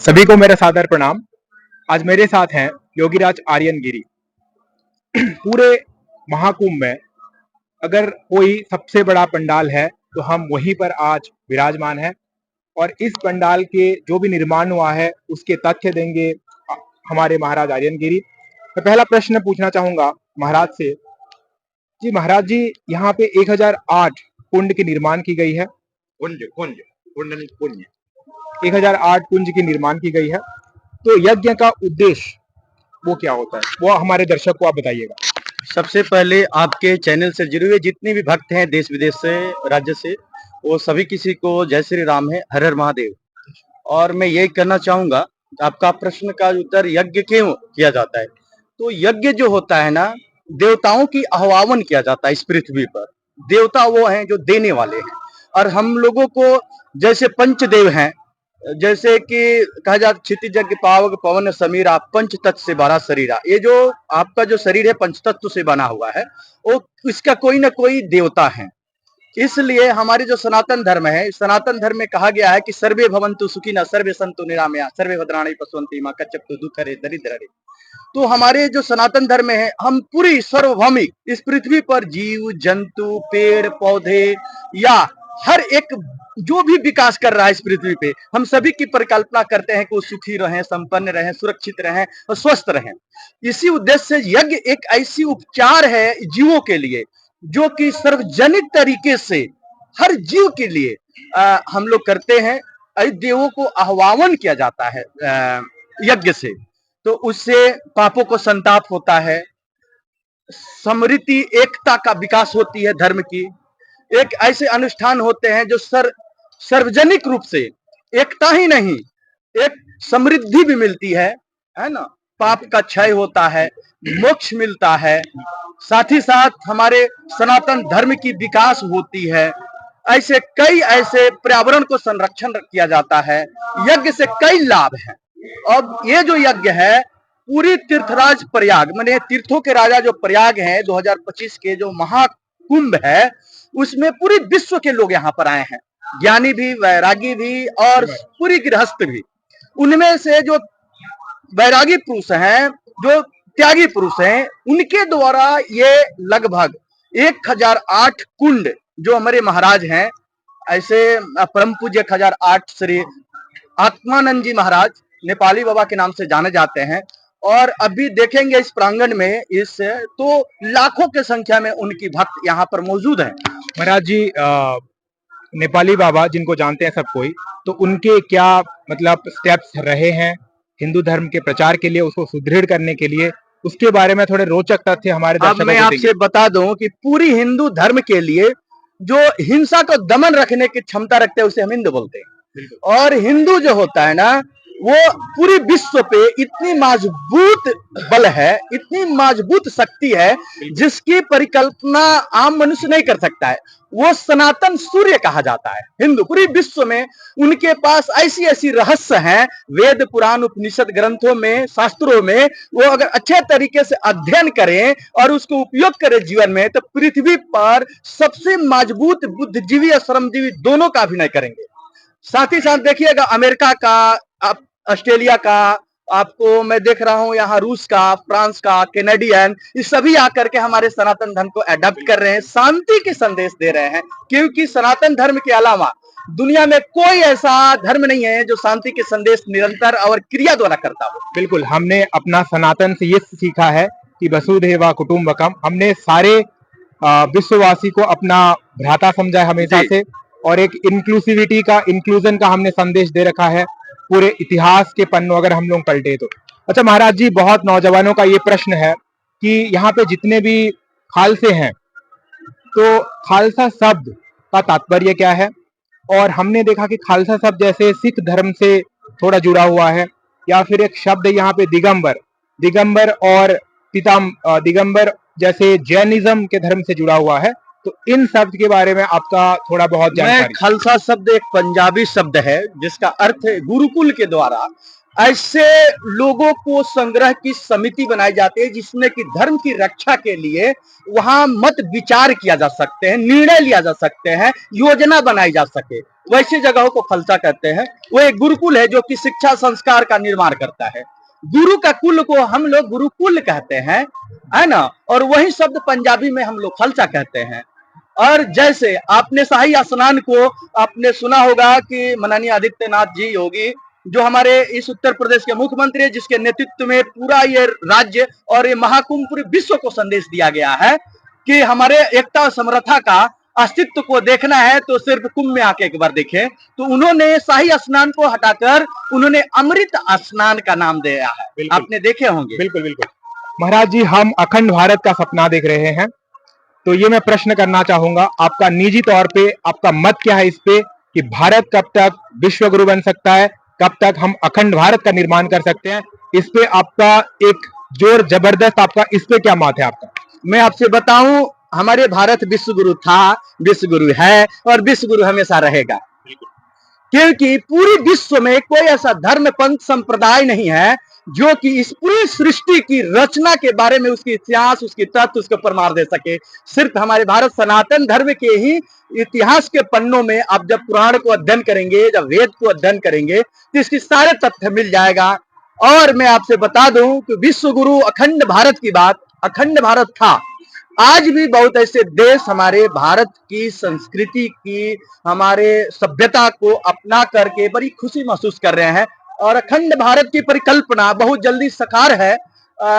सभी को मेरा सादर प्रणाम। आज मेरे साथ हैं योगीराज आर्यन गिरी। पूरे महाकुंभ में अगर कोई सबसे बड़ा पंडाल है तो हम वहीं पर आज विराजमान हैं और इस पंडाल के जो भी निर्माण हुआ है उसके तथ्य देंगे हमारे महाराज आर्यन गिरी। मैं पहला प्रश्न पूछना चाहूंगा महाराज से। जी महाराज जी, यहाँ पे 1008 कुंड की निर्माण की गई है। कुंज कुंज कुंड कुंज 1008 कुंज की निर्माण की गई है, तो यज्ञ का उद्देश्य वो क्या होता है, वो हमारे दर्शक को आप बताइएगा। सबसे पहले आपके चैनल से जुड़े हुए जितने भी भक्त हैं देश विदेश से, राज्य से, वो सभी किसी को जय श्री राम है, हर हर महादेव। और मैं यही करना चाहूंगा, आपका प्रश्न का उत्तर यज्ञ क्यों किया जाता है। तो यज्ञ जो होता है ना, देवताओं की आह्वान किया जाता है इस पृथ्वी पर। देवता वो हैं जो देने वाले हैं, और हम लोगों को जैसे पंचदेव हैं, जैसे कि कहा जाता क्षितिज यज्ञ पावक पवन समीरा पंच तत्व से बना शरीरा। ये जो आपका जो शरीर है पंच तत्व से बना हुआ है, वो इसका कोई ना कोई देवता है। इसलिए हमारी जो सनातन धर्म है, सनातन धर्म में कहा गया है कि सर्वे भवन्तु सुखिनः सर्वे सन्तु निरामया सर्वे भद्राणि पश्यन्ति मा कश्चित् दुःखरे दरिद्ररे। तो हमारे जो सनातन धर्म है, हम पूरी सार्वभौमिक इस पृथ्वी पर जीव जंतु पेड़ पौधे या हर एक जो भी विकास कर रहा है इस पृथ्वी पे, हम सभी की परिकल्पना करते हैं कि वो सुखी रहें, संपन्न रहें, सुरक्षित रहें और स्वस्थ रहें। इसी उद्देश्य से यज्ञ एक ऐसी उपचार है जीवों के लिए, जो कि सार्वजनिक तरीके से हर जीव के लिए हम लोग करते हैं। देवों को आह्वान किया जाता है यज्ञ से, तो उससे पापों को संताप होता है, समृद्धि एकता का विकास होती है, धर्म की एक ऐसे अनुष्ठान होते हैं जो सार्वजनिक रूप से एकता ही नहीं, एक समृद्धि भी मिलती है ना। पाप का क्षय होता है, मोक्ष मिलता है, साथ ही साथ हमारे सनातन धर्म की विकास होती है। ऐसे कई ऐसे पर्यावरण को संरक्षण किया जाता है। यज्ञ से कई लाभ हैं। अब ये जो यज्ञ है पूरी तीर्थराज प्रयाग, माने तीर्थों के राजा जो प्रयाग है, 2025 के जो महाकुंभ है, उसमें पूरी विश्व के लोग यहाँ पर आए हैं, ज्ञानी भी, वैरागी भी और पूरी गृहस्थ भी। उनमें से जो वैरागी पुरुष हैं, जो त्यागी पुरुष हैं, उनके द्वारा ये लगभग 1008 कुंड जो हमारे महाराज हैं, ऐसे परम पूज्य 1008 श्री आत्मानंद जी महाराज नेपाली बाबा के नाम से जाने जाते हैं। और अभी देखेंगे इस प्रांगण में इस तो लाखों के संख्या में उनकी भक्त यहाँ पर मौजूद हैं। महाराज जी, नेपाली बाबा जिनको जानते हैं सब कोई, तो उनके क्या मतलब स्टेप्स रहे हैं हिंदू धर्म के प्रचार के लिए, उसको सुदृढ़ करने के लिए, उसके बारे में थोड़े रोचक तथ्य हमारे दर्शकों को मैं आपसे बता दूं कि पूरी हिंदू धर्म के लिए जो हिंसा को दमन रखने की क्षमता रखते हैं उसे हम हिंदू बोलते हैं। और हिंदू जो होता है ना, वो पूरी विश्व पे इतनी मजबूत बल है, इतनी मजबूत शक्ति है जिसकी परिकल्पना आम मनुष्य नहीं कर सकता है। वो सनातन सूर्य कहा जाता है हिंदू। पूरी विश्व में उनके पास ऐसी ऐसी रहस्य हैं, वेद पुराण उपनिषद ग्रंथों में, शास्त्रों में, वो अगर अच्छे तरीके से अध्ययन करें और उसको उपयोग करें जीवन में, तो पृथ्वी पर सबसे मजबूत बुद्धिजीवी और श्रमजीवी दोनों का अभिनय करेंगे। साथ ही साथ देखिएगा अमेरिका का, ऑस्ट्रेलिया का, आपको मैं देख रहा हूं यहाँ रूस का, फ्रांस का, कैनेडियन, ये सभी आकर के हमारे सनातन धर्म को अडॉप्ट कर रहे हैं, शांति के संदेश दे रहे हैं। क्योंकि सनातन धर्म के अलावा दुनिया में कोई ऐसा धर्म नहीं है जो शांति के संदेश निरंतर और क्रिया द्वारा करता हो। बिल्कुल, हमने अपना सनातन से ये सीखा है कि वसुधैव कुटुंबकम। हमने सारे विश्ववासी को अपना भ्राता समझा है हमेशा से, और एक इंक्लूसिविटी का, इंक्लूजन का हमने संदेश दे रखा है पूरे इतिहास के पन्नों अगर हम लोग पलटे तो। अच्छा महाराज जी, बहुत नौजवानों का ये प्रश्न है कि यहाँ पे जितने भी खालसे हैं, तो खालसा शब्द का तात्पर्य क्या है। और हमने देखा कि खालसा शब्द जैसे सिख धर्म से थोड़ा जुड़ा हुआ है, या फिर एक शब्द यहाँ पे दिगंबर, दिगंबर और दिगंबर जैसे जैनिज्म के धर्म से जुड़ा हुआ है। तो इन शब्द के बारे में आपका थोड़ा बहुत जानकारी। खालसा शब्द एक पंजाबी शब्द है जिसका अर्थ गुरुकुल के द्वारा ऐसे लोगों को संग्रह की समिति बनाई जाती है जिसमें कि धर्म की रक्षा के लिए वहां मत विचार किया जा सकते हैं, निर्णय लिया जा सकते हैं, योजना बनाई जा सके, वैसी जगहों को खलसा कहते हैं। वो एक गुरुकुल है जो कि शिक्षा संस्कार का निर्माण करता है। गुरु का कुल को हम लोग गुरुकुल कहते हैं, है ना, और वही शब्द पंजाबी में हम लोग खलसा कहते हैं। और जैसे आपने शाही स्नान को आपने सुना होगा कि माननीय आदित्यनाथ जी योगी जो हमारे इस उत्तर प्रदेश के मुख्यमंत्री है, जिसके नेतृत्व में पूरा ये राज्य और ये महाकुंभ पूरे विश्व को संदेश दिया गया है कि हमारे एकता और समरथा का अस्तित्व को देखना है तो सिर्फ कुंभ में आके एक बार देखें। तो उन्होंने शाही स्नान को हटाकर उन्होंने अमृत स्नान का नाम दिया है, आपने देखे होंगे। बिल्कुल बिल्कुल महाराज जी, हम अखंड भारत का सपना देख रहे हैं, तो ये मैं प्रश्न करना चाहूंगा, आपका निजी तौर पे आपका मत क्या है इस पे कि भारत कब तक विश्व गुरु बन सकता है, कब तक हम अखंड भारत का निर्माण कर सकते हैं? इस पे आपका एक जोर जबरदस्त, आपका इस पे क्या मत है आपका? मैं आपसे बताऊं, हमारे भारत विश्व गुरु था, विश्व गुरु है और विश्व गुरु हमेशा रहेगा, क्योंकि पूरी विश्व में कोई ऐसा धर्म पंथ संप्रदाय नहीं है जो कि इस पूरी सृष्टि की रचना के बारे में उसकी इतिहास, उसकी तथ्य, उसके प्रमाण दे सके। सिर्फ हमारे भारत सनातन धर्म के ही इतिहास के पन्नों में आप जब पुराण को अध्ययन करेंगे, जब वेद को अध्ययन करेंगे तो इसकी सारे तथ्य मिल जाएगा। और मैं आपसे बता दूं कि विश्व गुरु अखंड भारत की बात, अखंड भारत था, आज भी बहुत ऐसे देश हमारे भारत की संस्कृति की, हमारे सभ्यता को अपना करके बड़ी खुशी महसूस कर रहे हैं और अखंड भारत की परिकल्पना बहुत जल्दी साकार है।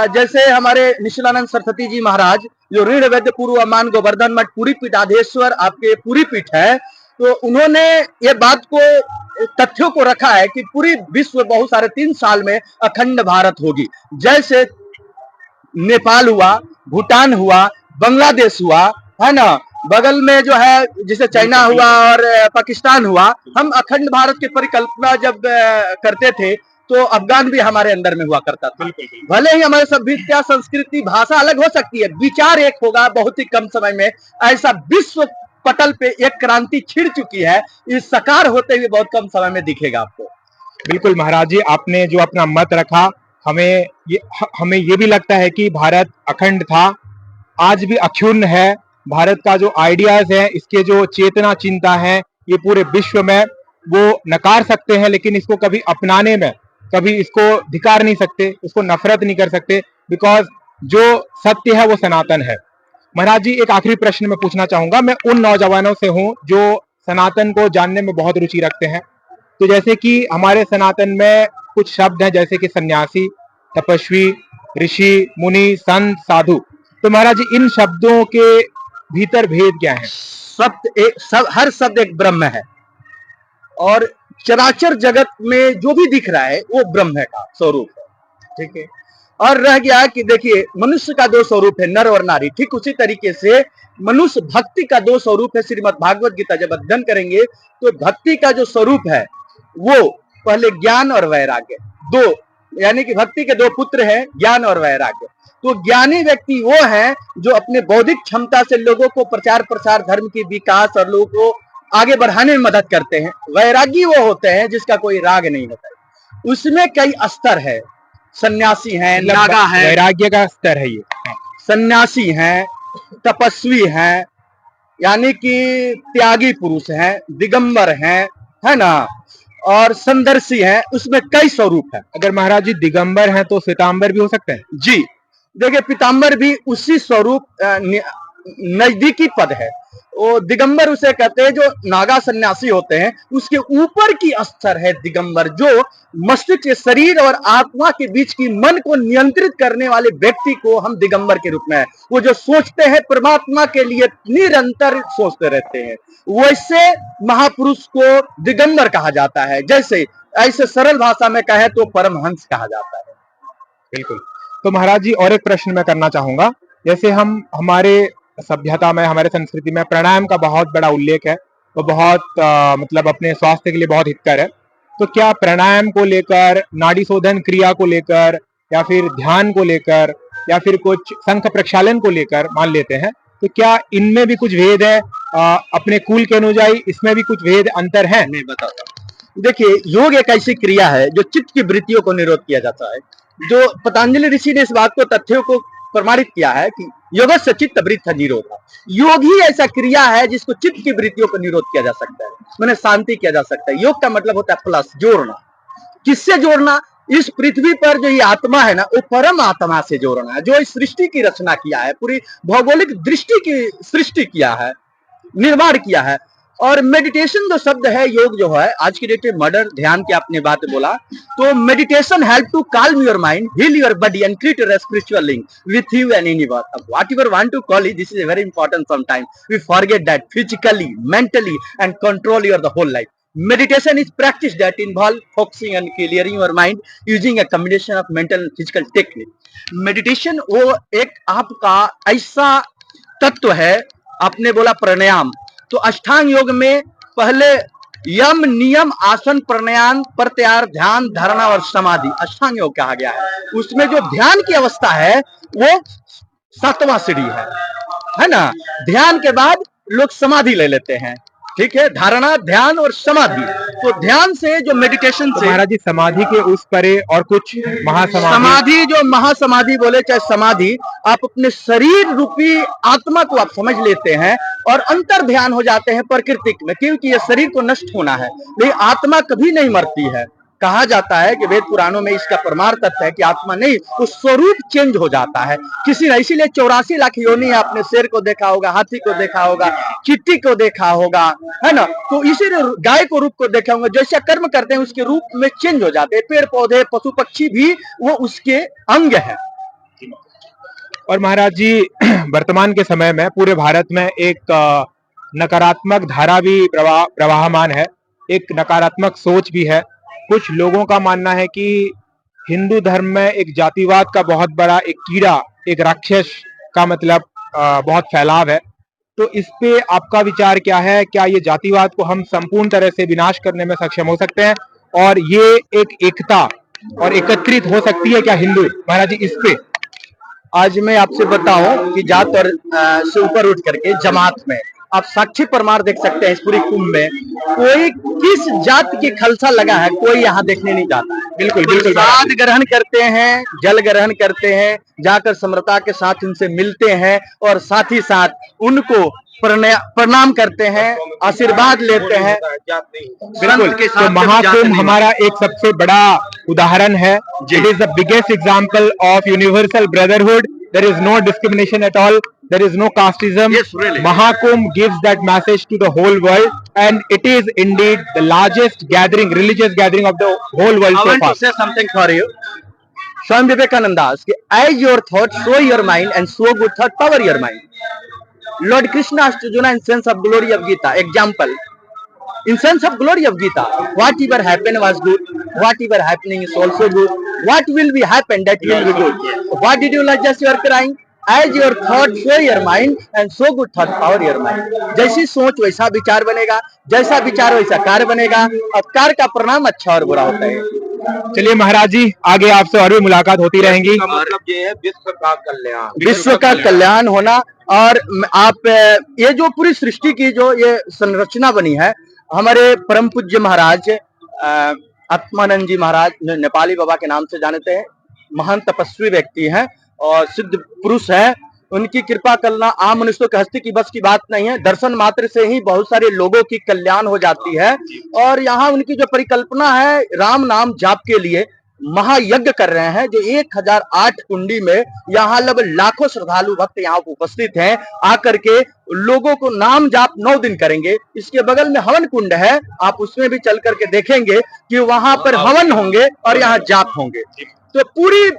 जैसे हमारे निशिलानंद सरस्वती जी महाराज जो ऋण वैद्य पूर्व मान गोवर्धन मठ पूरी पीठाधीश्वर आपके पूरी पीठ है, तो उन्होंने ये बात को तथ्यों को रखा है कि पूरी विश्व बहुत सारे 3 साल में अखंड भारत होगी। जैसे नेपाल हुआ, भूटान हुआ, बांग्लादेश हुआ, है ना, बगल में जो है जैसे चाइना हुआ और पाकिस्तान हुआ। हम अखंड भारत की परिकल्पना जब करते थे तो अफगान भी हमारे अंदर में हुआ करता था। भले ही हमारे सभ्यता, संस्कृति, भाषा अलग हो सकती है, विचार एक होगा बहुत ही कम समय में। ऐसा विश्व पटल पे एक क्रांति छिड़ चुकी है, इस साकार होते हुए बहुत कम समय में दिखेगा आपको। बिल्कुल महाराज जी, आपने जो अपना मत रखा, हमें ये भी लगता है कि भारत अखंड था, आज भी अक्षुण्ण है। भारत का जो आइडियाज है, इसके जो चेतना चिंता है, ये पूरे विश्व में वो नकार सकते हैं, लेकिन इसको कभी अपनाने में कभी इसको धिकार नहीं सकते, उसको नफरत नहीं कर सकते, बिकॉज जो सत्य है वो सनातन है। महाराज जी, एक आखिरी प्रश्न मैं पूछना चाहूंगा, मैं उन नौजवानों से हूं जो सनातन को जानने में बहुत रुचि रखते हैं। तो जैसे कि हमारे सनातन में कुछ शब्द हैं जैसे कि सन्यासी, तपस्वी, ऋषि, मुनि, संत, साधु, तो महाराज जी इन शब्दों के भीतर भेद क्या है? हर शब्द एक ब्रह्म है और चराचर जगत में जो भी दिख रहा है वो ब्रह्म का स्वरूप है, ठीक है। और रह गया कि देखिए मनुष्य का 2 स्वरूप है, नर और नारी। ठीक उसी तरीके से मनुष्य भक्ति का 2 स्वरूप है। श्रीमद् भागवत गीता जब अध्ययन करेंगे तो भक्ति का जो स्वरूप है वो पहले ज्ञान और वैराग्य, 2 यानी कि भक्ति के 2 पुत्र हैं, ज्ञान और वैराग्य। तो ज्ञानी व्यक्ति वो है जो अपने बौद्धिक क्षमता से लोगों को प्रचार प्रसार, धर्म की विकास और लोगों को आगे बढ़ाने में मदद करते हैं। वैरागी वो होते हैं जिसका कोई राग नहीं होता है। उसमें कई स्तर है, सन्यासी हैं, नागा हैं, वैराग्य का स्तर है ये, सन्यासी हैं, तपस्वी हैं, यानी कि त्यागी पुरुष हैं, दिगंबर हैं, है ना, और संदर्शी हैं। उसमें कई स्वरूप है। अगर महाराज जी दिगंबर हैं तो श्वेतांबर भी हो सकते हैं? जी, देखिए पीताम्बर भी उसी स्वरूप नजदीकी पद है। वो दिगंबर उसे कहते हैं जो नागा सन्यासी होते हैं, उसके ऊपर की स्तर है दिगंबर, जो मस्तिष्क, शरीर और आत्मा के बीच की मन को नियंत्रित करने वाले व्यक्ति को हम दिगंबर के रूप में है। वो जो सोचते हैं परमात्मा के लिए निरंतर सोचते रहते हैं, वैसे महापुरुष को दिगंबर कहा जाता है। जैसे ऐसे सरल भाषा में कहे तो परमहंस कहा जाता है। बिल्कुल। तो महाराज जी और एक प्रश्न मैं करना चाहूंगा, जैसे हम हमारे सभ्यता में, हमारे संस्कृति में प्राणायाम का बहुत बड़ा उल्लेख है, वो बहुत मतलब अपने स्वास्थ्य के लिए बहुत हितकर है। तो क्या प्राणायाम को लेकर, नाड़ी शोधन क्रिया को लेकर, या फिर ध्यान को लेकर, या फिर कुछ शंख प्रक्षालन को लेकर मान लेते हैं, तो क्या इनमें भी कुछ भेद है? अपने कुल के अनुयायी इसमें भी कुछ भेद अंतर है? नहीं बताता। देखिए, योग एक ऐसी क्रिया है जो चित्त की वृत्तियों को निरोध किया जाता है। जो पतंजलि ऋषि ने इस बात को, तथ्यों को प्रमाणित किया है कि योगस्य चित्त वृत्त निरोध। योग ही ऐसा क्रिया है जिसको चित्त की वृत्तियों को निरोध किया जा सकता है, मैंने शांति किया जा सकता है। योग का मतलब होता है प्लस, जोड़ना। किससे जोड़ना? इस पृथ्वी पर जो ये आत्मा है ना, वो परम आत्मा से जोड़ना है, जो इस सृष्टि की रचना किया है, पूरी भौगोलिक दृष्टि की सृष्टि किया है, निर्माण किया है। और मेडिटेशन जो शब्द है, योग जो है, आज की डेट में मॉडर्न ध्यान की आपने बात बोला, तो meditation help to calm your mind, heal your body and create a spiritual link with you and universe. Whatever want to call it, this is a very important. Sometimes we forget that physically, mentally and control your the whole life. Meditation is practice that involve focusing and clearing your mind using a combination of mental and physical technique. Meditation वो एक आपका ऐसा तत्व है। आपने बोला प्राणायाम, तो अष्टांग योग में पहले यम, नियम, आसन, प्राणायाम, प्रत्याहार, ध्यान, धारणा और समाधि अष्टांग योग कहा गया है। उसमें जो ध्यान की अवस्था है वो 7वां सीढ़ी है ना। ध्यान के बाद लोग समाधि ले लेते हैं, ठीक है, धारणा, ध्यान और समाधि। तो ध्यान से जो मेडिटेशन से, महाराज जी समाधि के उस परे और कुछ महासमाधि, समाधि जो महासमाधि बोले चाहे समाधि, आप अपने शरीर रूपी आत्मा को आप समझ लेते हैं और अंतर ध्यान हो जाते हैं प्रकृति में, क्योंकि ये शरीर को नष्ट होना है, लेकिन आत्मा कभी नहीं मरती है। कहा जाता है कि वेद पुराणों में इसका प्रमाण तथ्य है कि आत्मा नहीं, वो स्वरूप चेंज हो जाता है किसी ने। इसीलिए 84 लाख योनि, आपने शेर को देखा होगा, हाथी को देखा होगा, चींटी को देखा होगा, है ना। तो इसीलिए गाय को रूप को देखा होगा, जैसे कर्म करते हैं उसके रूप में चेंज हो जाते हैं। पेड़ पौधे, पशु पक्षी भी वो उसके अंग है। और महाराज जी वर्तमान के समय में पूरे भारत में एक नकारात्मक धारा भी प्रवाहमान है, एक नकारात्मक सोच भी है। कुछ लोगों का मानना है कि हिंदू धर्म में एक जातिवाद का बहुत बड़ा एक कीड़ा, एक राक्षस का मतलब बहुत फैलाव है। तो इस पे आपका विचार क्या है? क्या ये जातिवाद को हम संपूर्ण तरह से विनाश करने में सक्षम हो सकते हैं और ये एक एकता और एकत्रित हो सकती है क्या हिंदू? महाराज जी इस पे आज मैं आपसे बताऊं कि जात और से ऊपर उठ करके जमात में आप साक्षी प्रमाण देख सकते हैं। इस पूरी कुंभ में कोई किस जात की खलसा लगा है, कोई यहाँ देखने नहीं जाता। बिल्कुल बिल्कुल प्रसाद ग्रहण करते हैं, जल ग्रहण करते हैं, जाकर सम्रता के साथ उनसे मिलते हैं और साथ ही साथ उनको प्रणाम करते हैं, आशीर्वाद लेते हैं। बिल्कुल। तो महाकुंभ हमारा एक सबसे बड़ा उदाहरण है। It is the biggest example of universal brotherhood. There is no discrimination at all, there is no casteism. Yes, really. Mahakumbh gives that message to the whole world, and it is indeed the largest gathering, religious gathering of the whole world I so want far. to say something for you. Swami Vivekananda asked, as your thoughts show your mind and so good thought power your mind. Lord Krishna asked Arjuna in sense of glory of Gita. Example, in sense of glory of Gita, whatever happened was good, whatever happening is also good, what will be happen that will be good. What did you like? Just you are crying. As your thought show your mind and so good thought power your mind. जैसी सोच वैसा विचार बनेगा, जैसा विचार वैसा कार्य बनेगा, और कार्य का परिणाम अच्छा और बुरा होता है। चलिए महाराज जी, आगे आपसे और भी मुलाकात होती रहेंगी। मतलब ये है विश्व का कल्याण, विश्व का कल्याण होना। और आप ये जो पूरी सृष्टि की जो ये संरचना बनी है, हमारे परम पूज्य महाराज आत्मानंद जी महाराज, नेपाली बाबा के नाम से जानते हैं, महान तपस्वी व्यक्ति हैं और सिद्ध पुरुष है। उनकी कृपा करना आम मनुष्यों के हस्ती की बस की बात नहीं है। दर्शन मात्र से ही बहुत सारे लोगों की कल्याण हो जाती है। और यहाँ उनकी जो परिकल्पना है, राम नाम जाप के लिए महायज्ञ कर रहे हैं, जो 1008 कुंडी में यहाँ लगभग लाखों श्रद्धालु भक्त यहाँ उपस्थित हैं। आकर के लोगों को नाम जाप 9 दिन करेंगे। इसके बगल में हवन कुंड है, आप उसमें भी चल करके देखेंगे कि वहां पर हवन होंगे और यहाँ जाप होंगे। तो पूरी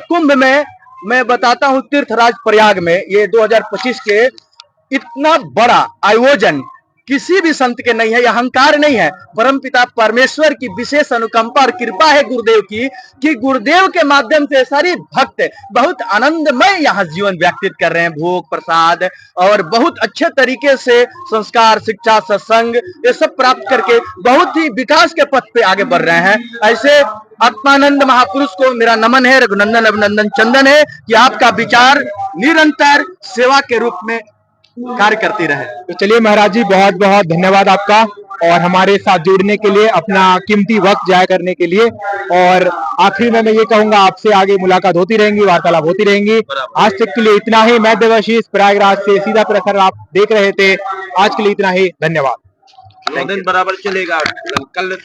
कुंभ में मैं बताता हूँ, तीर्थराज प्रयाग में ये 2025 के इतना बड़ा आयोजन किसी भी संत के नहीं है, यह अहंकार नहीं है, परमपिता परमेश्वर की विशेष अनुकंपा और कृपा है गुरुदेव की, कि गुरुदेव के माध्यम से सारे भक्त बहुत आनंदमय यहाँ जीवन व्यतीत कर रहे हैं। भोग प्रसाद और बहुत अच्छे तरीके से संस्कार, शिक्षा, सत्संग ये सब प्राप्त करके बहुत ही विकास के पथ पे आगे बढ़ रहे हैं। ऐसे आत्मानंद महापुरुष को मेरा नमन है, रघुनंदन अभिनंदन चंदन है कि आपका विचार निरंतर सेवा के रूप में कार्य करती रहे। तो चलिए महाराज जी, बहुत बहुत धन्यवाद आपका। और हमारे साथ जुड़ने के लिए, अपना कीमती वक्त जाया करने के लिए। और आखिरी में मैं ये कहूंगा, आपसे आगे मुलाकात होती रहेंगी, वार्तालाप होती रहेंगी। आज तक के लिए इतना ही। मैं देवाशीष प्रयागराज से सीधा प्रसारण आप देख रहे थे। आज के लिए इतना ही। धन्यवाद। 9 दिन बराबर चलेगा कल।